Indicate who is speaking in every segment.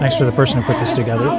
Speaker 1: Thanks for the person who put this together.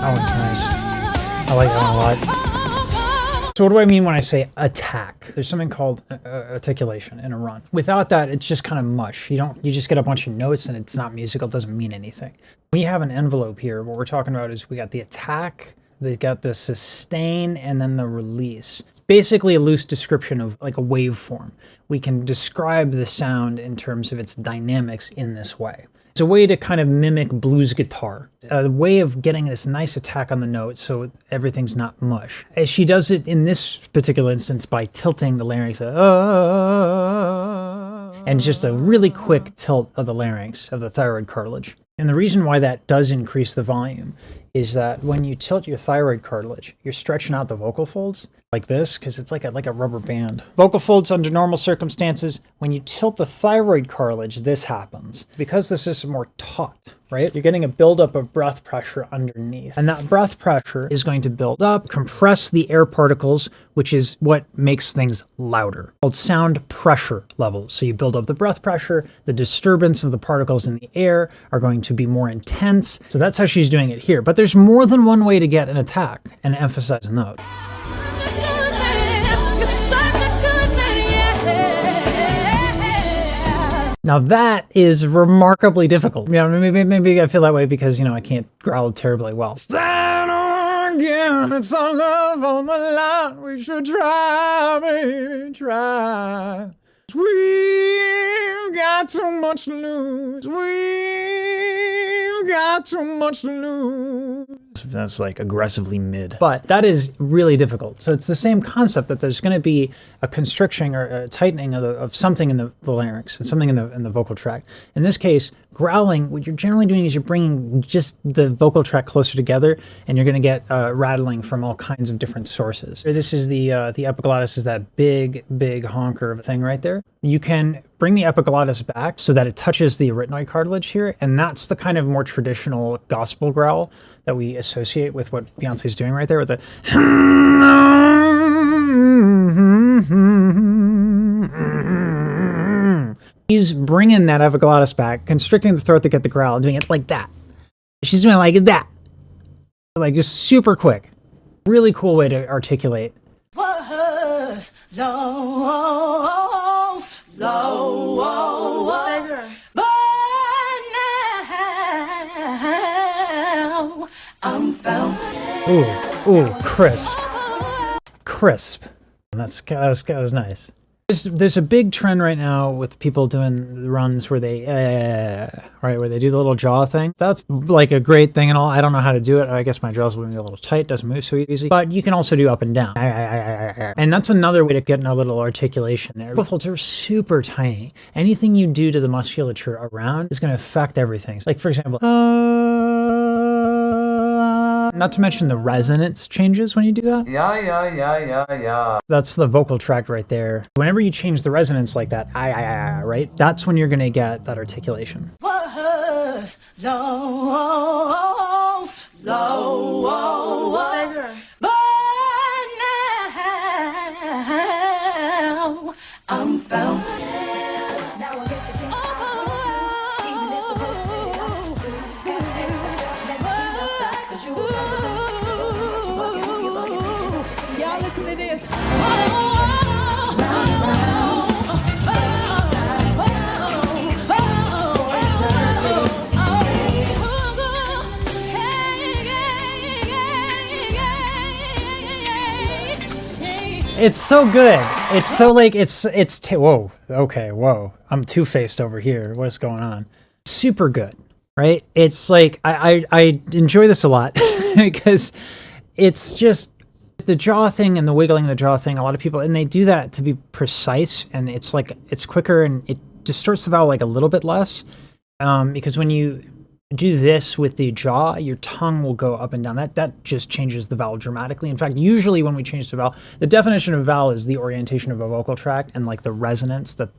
Speaker 1: That one's nice. I like that one a lot. So what do I mean when I say attack? There's something called articulation in a run. Without that, it's just kind of mush. You just get a bunch of notes and it's not musical. It doesn't mean anything. We have an envelope here. What we're talking about is we got the attack, they got the sustain, and then the release. It's basically a loose description of like a waveform. We can describe the sound in terms of its dynamics in this way. It's a way to kind of mimic blues guitar, a way of getting this nice attack on the note so everything's not mush. As she does it in this particular instance by tilting the larynx, and just a really quick tilt of the larynx, of the thyroid cartilage. And the reason why that does increase the volume is that when you tilt your thyroid cartilage, you're stretching out the vocal folds like this, because it's like a rubber band. Vocal folds under normal circumstances, when you tilt the thyroid cartilage, this happens. Because this is more taut, right? You're getting a buildup of breath pressure underneath. And that breath pressure is going to build up, compress the air particles, which is what makes things louder. Called sound pressure levels. So you build up the breath pressure, the disturbance of the particles in the air are going to be more intense. So that's how she's doing it here. But there's more than one way to get an attack and emphasize a note. Now that is remarkably difficult. You know, maybe I feel that way because, you know, I can't growl terribly well. Stand on again, it's our love on the line. We should try, baby, try. We've got too much to lose. We've got too much to lose. That's like aggressively mid. But that is really difficult. So it's the same concept that there's going to be a constriction or a tightening of something in the larynx and something in the vocal tract. In this case, growling, what you're generally doing is you're bringing just the vocal tract closer together, and you're going to get rattling from all kinds of different sources. This is the epiglottis, is that big honker of a thing right there. You can bring the epiglottis back so that it touches the arytenoid cartilage here, and that's the kind of more traditional gospel growl that we associate with what Beyonce's doing right there with the He's bringing that epiglottis back, constricting the throat to get the growl, and doing it like that. She's doing it like that. Like just super quick. Really cool way to articulate.
Speaker 2: Was lost, but now I'm found.
Speaker 1: Ooh, crisp. That was nice. There's a big trend right now with people doing runs where they, right, where they do the little jaw thing. That's like a great thing and all. I don't know how to do it. I guess my jaws will be a little tight, doesn't move so easy. But you can also do up and down. And that's another way to get a little articulation there. Vocal folds are super tiny. Anything you do to the musculature around is going to affect everything. Like for example, not to mention the resonance changes when you do that. Yeah. That's the vocal tract right there. Whenever you change the resonance like that, right? That's when you're going to get that articulation.
Speaker 2: Was lost, but now I'm found.
Speaker 1: It's so good. It's so like, whoa, okay, whoa. I'm two-faced over here. What's going on? Super good, right? It's like, I enjoy this a lot because it's just the jaw thing and the wiggling of the jaw thing. A lot of people, and they do that to be precise, and it's like, it's quicker and it distorts the vowel like a little bit less. because when you do this with the jaw, your tongue will go up and down. That just changes the vowel dramatically. In fact, usually when we change the vowel, the definition of vowel is the orientation of a vocal tract and like the resonance that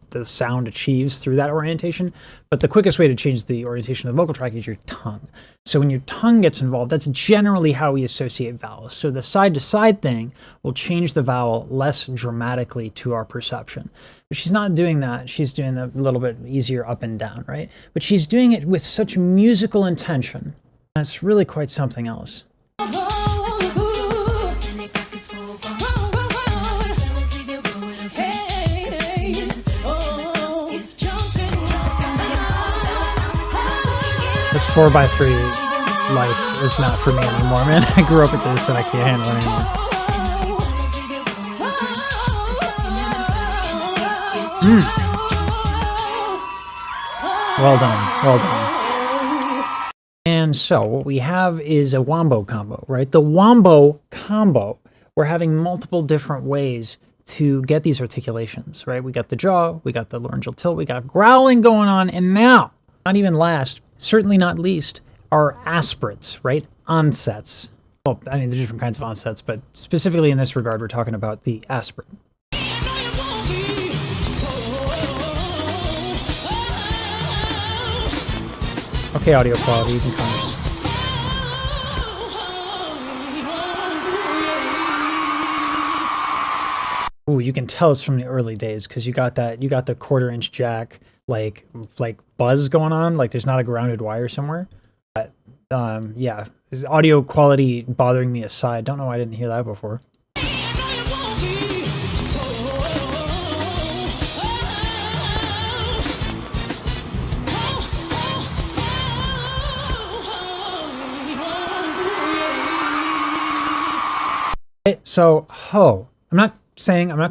Speaker 1: the sound achieves through that orientation. But the quickest way to change the orientation of the vocal tract is your tongue. So when your tongue gets involved, that's generally how we associate vowels. So the side-to-side thing will change the vowel less dramatically to our perception. But she's not doing that. She's doing a little bit easier up and down, right? But she's doing it with such musical intention. That's really quite something else. This 4x3 life is not for me anymore, man. I grew up with this and I can't handle it anymore. Well done, well done. And so what we have is a wombo combo, right? The wombo combo, we're having multiple different ways to get these articulations, right? We got the jaw, we got the laryngeal tilt, we got growling going on, and now, not even last, certainly not least, are aspirates, right? Onsets. Well, I mean, there's different kinds of onsets, but specifically in this regard, we're talking about the aspirate. Okay, audio quality, you can comment. Ooh, you can tell it's from the early days because you got the 1/4-inch jack like buzz going on, like there's not a grounded wire somewhere. But yeah, is audio quality bothering me aside. Don't know why I didn't hear that before. Okay, so ho. I'm not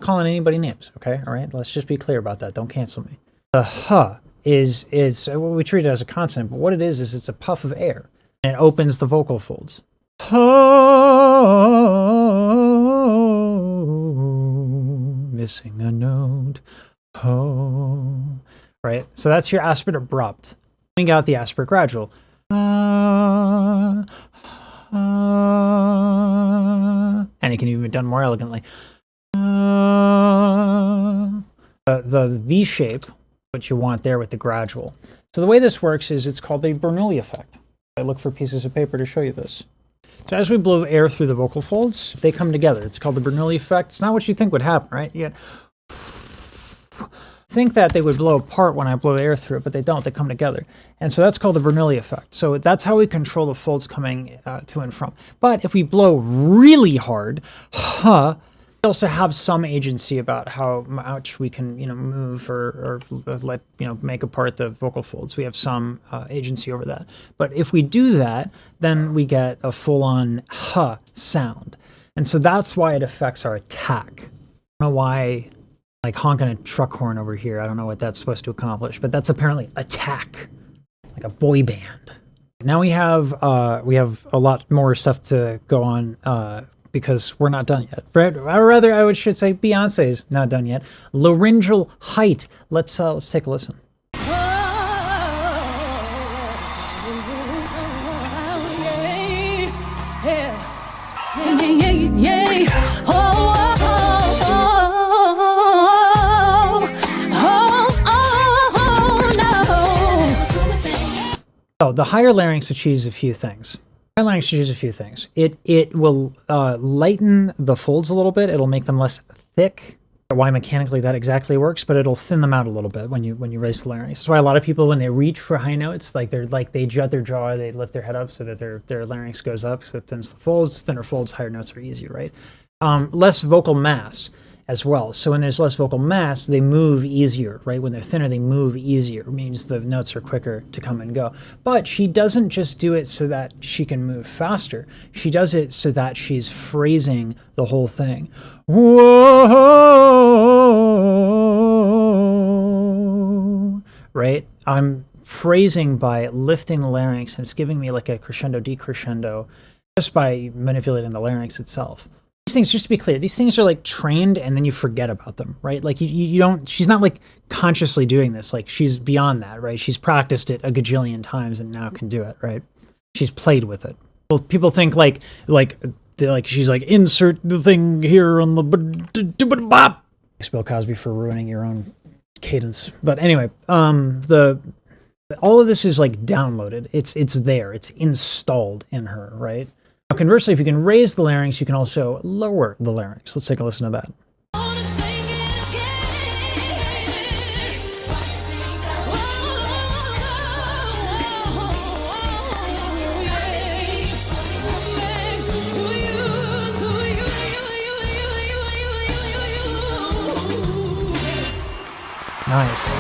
Speaker 1: calling anybody names, okay? All right, let's just be clear about that. Don't cancel me. The huh is we treat it as a consonant, but what it is it's a puff of air, and it opens the vocal folds. Ho, missing a note. Ho, right? So that's your aspirate abrupt. We got the aspirate gradual. And it can even be done more elegantly. The V shape, what you want there with the gradual. So the way this works is it's called the Bernoulli effect. I look for pieces of paper to show you this. So as we blow air through the vocal folds, they come together. It's called the Bernoulli effect. It's not what you think would happen, right? You think that they would blow apart when I blow air through it, but they don't. They come together. And so that's called the Bernoulli effect. So that's how we control the folds coming to and from. But if we blow really hard, we also have some agency about how much we can, move or let, make apart the vocal folds. We have some agency over that. But if we do that, then we get a full-on sound. And so that's why it affects our attack. I don't know why, like honking a truck horn over here. I don't know what that's supposed to accomplish, but that's apparently attack, like a boy band. Now we have a lot more stuff to go on because we're not done yet. Or rather, I should say Beyonce's not done yet. Laryngeal height. Let's take a listen. So the higher larynx achieves a few things. Higher larynx achieves a few things. It will lighten the folds a little bit. It'll make them less thick. Why mechanically that exactly works, but it'll thin them out a little bit when you raise the larynx. That's why a lot of people, when they reach for high notes, they jut their jaw, they lift their head up so that their larynx goes up, so it thins the folds. Thinner folds, higher notes are easier, right? Less vocal mass as well. So when there's less vocal mass, they move easier, right? When they're thinner, they move easier. It means the notes are quicker to come and go. But she doesn't just do it so that she can move faster. She does it so that she's phrasing the whole thing. Whoa, right? I'm phrasing by lifting the larynx, and it's giving me like a crescendo, decrescendo, just by manipulating the larynx itself. These things, just to be clear, these things are like trained and then you forget about them, right? Like you don't, she's not like consciously doing this. Like she's beyond that, right? She's practiced it a gajillion times and now can do it, right? She's played with it. Well, people think like she's like, insert the thing here on the bop. Thanks, Bill Cosby, for ruining your own cadence. But anyway, all of this is like downloaded. It's there. It's installed in her, right? Now, conversely, if you can raise the larynx, you can also lower the larynx. Let's take a listen to that. Nice.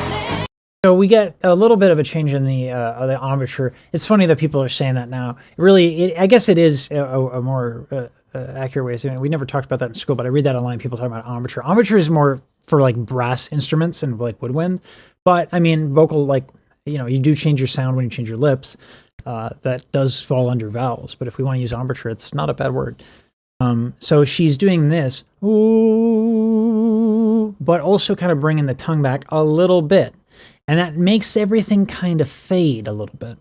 Speaker 1: So we get a little bit of a change in the embouchure. It's funny that people are saying that now. Really, I guess it is a more accurate way of saying it. We never talked about that in school, but I read that online. People talking about embouchure. Embouchure is more for like brass instruments and like woodwind. But I mean, vocal, like, you know, you do change your sound when you change your lips. That does fall under vowels. But if we want to use embouchure, it's not a bad word. So she's doing this, ooh, but also kind of bringing the tongue back a little bit. And that makes everything kind of fade a little bit.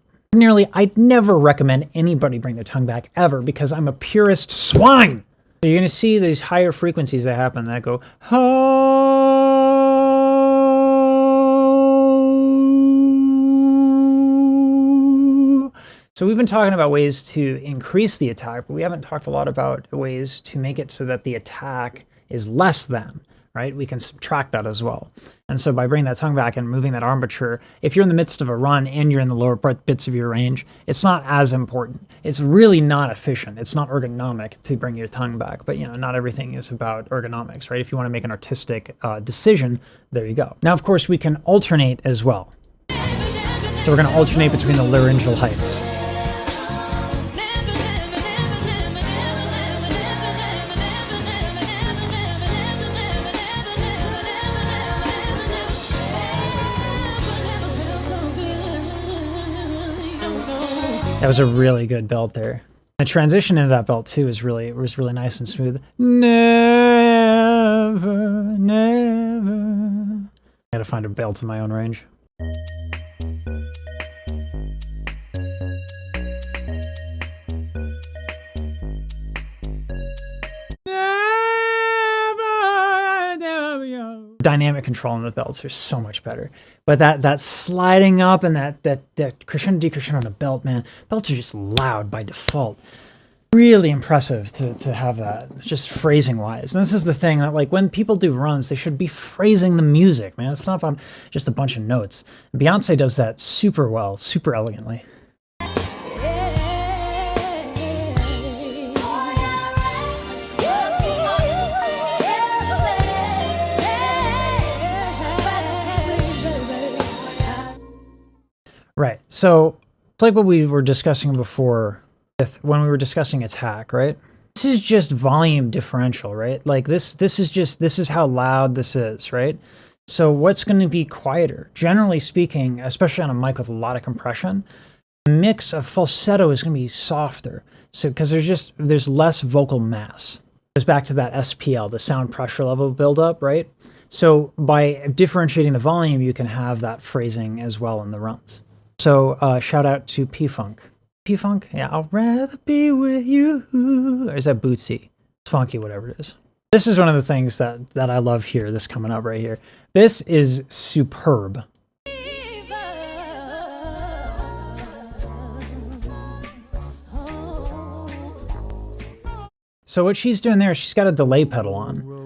Speaker 1: I'd never recommend anybody bring their tongue back ever because I'm a purist swine. So you're going to see these higher frequencies that happen that go, oh. So we've been talking about ways to increase the attack, but we haven't talked a lot about ways to make it so that the attack is less than. Right? We can subtract that as well. And so by bringing that tongue back and moving that embouchure, if you're in the midst of a run and you're in the lower bits of your range, it's not as important. It's really not efficient. It's not ergonomic to bring your tongue back. But, you know, not everything is about ergonomics, right? If you want to make an artistic decision, there you go. Now, of course, we can alternate as well. So we're going to alternate between the laryngeal heights. That was a really good belt there. The transition into that belt too was really nice and smooth. Never, never. I gotta find a belt in my own range. Dynamic control on the belts are so much better, but that sliding up and that crescendo decrescendo on the belt, man, belts are just loud by default. Really impressive to have that, just phrasing wise. And this is the thing that, like, when people do runs, they should be phrasing the music, man. It's not about just a bunch of notes. Beyonce does that super well, super elegantly. Right. So it's like what we were discussing before when we were discussing attack, right? This is just volume differential, right? Like this is how loud this is, right? So what's going to be quieter? Generally speaking, especially on a mic with a lot of compression, the mix of falsetto is going to be softer. So because there's less vocal mass. It goes back to that SPL, the sound pressure level buildup, right? So by differentiating the volume, you can have that phrasing as well in the runs. So shout out to P-Funk. P-Funk? Yeah, I'll rather be with you. Or is that Bootsy? It's funky, whatever it is. This is one of the things that I love here, this coming up right here. This is superb. So what she's doing there, she's got a delay pedal on.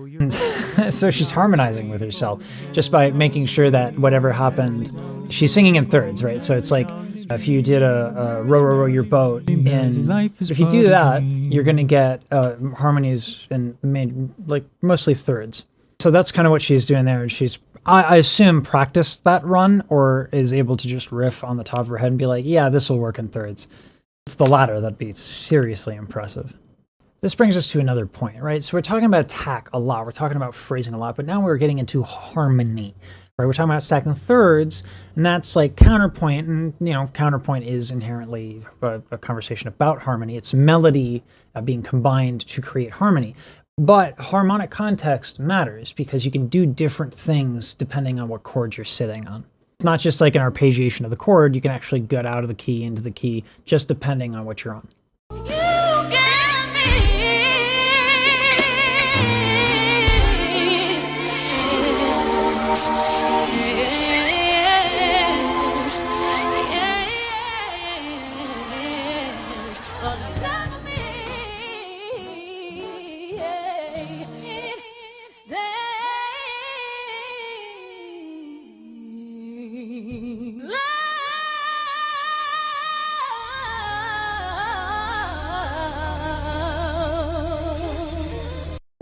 Speaker 1: So she's harmonizing with herself just by making sure that whatever happened, she's singing in thirds, right? So it's like if you did a row, row, row your boat, and if you do that, you're going to get harmonies and like mostly thirds. So that's kind of what she's doing there. And she's, I assume, practiced that run or is able to just riff on the top of her head and be like, yeah, this will work in thirds. It's the latter that'd be seriously impressive. This brings us to another point, right? So we're talking about attack a lot. We're talking about phrasing a lot, but now we're getting into harmony, right? We're talking about stacking thirds, and that's like counterpoint. And, you know, counterpoint is inherently a conversation about harmony. It's melody being combined to create harmony. But harmonic context matters because you can do different things depending on what chord you're sitting on. It's not just like an arpeggiation of the chord, you can actually get out of the key into the key just depending on what you're on.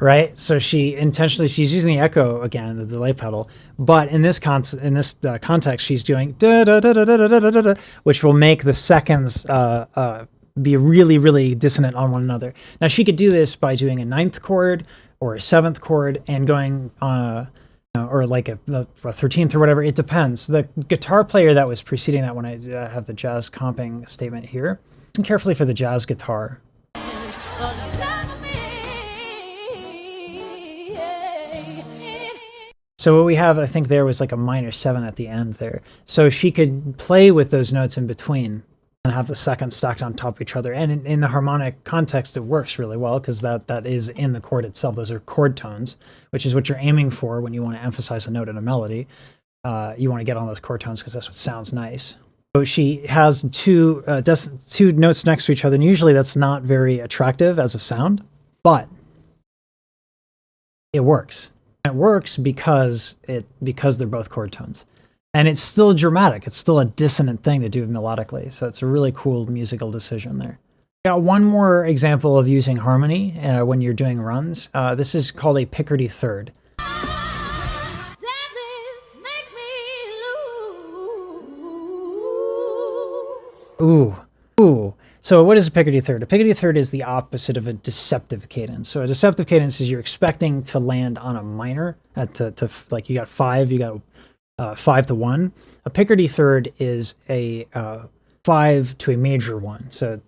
Speaker 1: Right, so she's using the echo again, the delay pedal, but in this context, she's doing da da da da da da da da, which will make the seconds be really, really dissonant on one another. Now she could do this by doing a ninth chord or a seventh chord and going or like a 13th or whatever. It depends. The guitar player that was preceding that, when I have the jazz comping statement here, listen carefully for the jazz guitar. So what we have, I think, there was like a minor 7 at the end there. So she could play with those notes in between and have the seconds stacked on top of each other. And in the harmonic context, it works really well because that is in the chord itself. Those are chord tones, which is what you're aiming for when you want to emphasize a note in a melody. You want to get on those chord tones because that's what sounds nice. So she has two notes next to each other, and usually that's not very attractive as a sound, but it works. It works because they're both chord tones. And it's still dramatic. It's still a dissonant thing to do melodically. So it's a really cool musical decision there. Got one more example of using harmony when you're doing runs. This is called a Picardy third. Ooh. So what is a Picardy third? A Picardy third is the opposite of a deceptive cadence. So a deceptive cadence is you're expecting to land on a minor like you got 5, you got 5 to 1. A Picardy third is a 5 to a major 1. So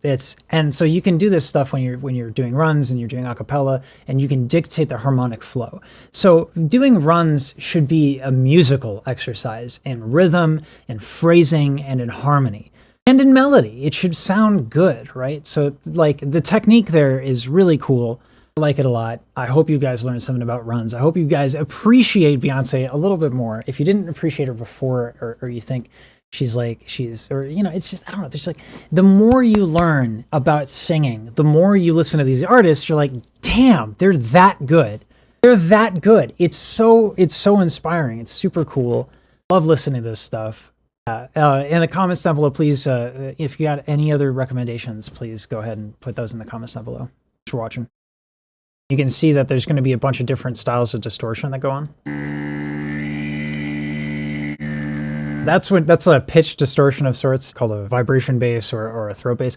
Speaker 1: so you can do this stuff when you're doing runs and you're doing a cappella, and you can dictate the harmonic flow. So doing runs should be a musical exercise in rhythm and phrasing and in harmony. And in melody, it should sound good, right? So like the technique there is really cool. I like it a lot. I hope you guys learned something about runs. I hope you guys appreciate Beyonce a little bit more. If you didn't appreciate her before, or you think it's just, I don't know. There's like, the more you learn about singing, the more you listen to these artists, you're like, damn, they're that good. They're that good. It's so inspiring. It's super cool. Love listening to this stuff. In the comments down below, please, if you got any other recommendations, please go ahead and put those in the comments down below. Thanks for watching. You can see that there's going to be a bunch of different styles of distortion that go on. That's a pitch distortion of sorts, called a vibration bass or a throat bass.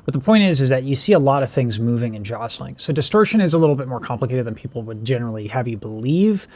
Speaker 1: But the point is that you see a lot of things moving and jostling. So distortion is a little bit more complicated than people would generally have you believe.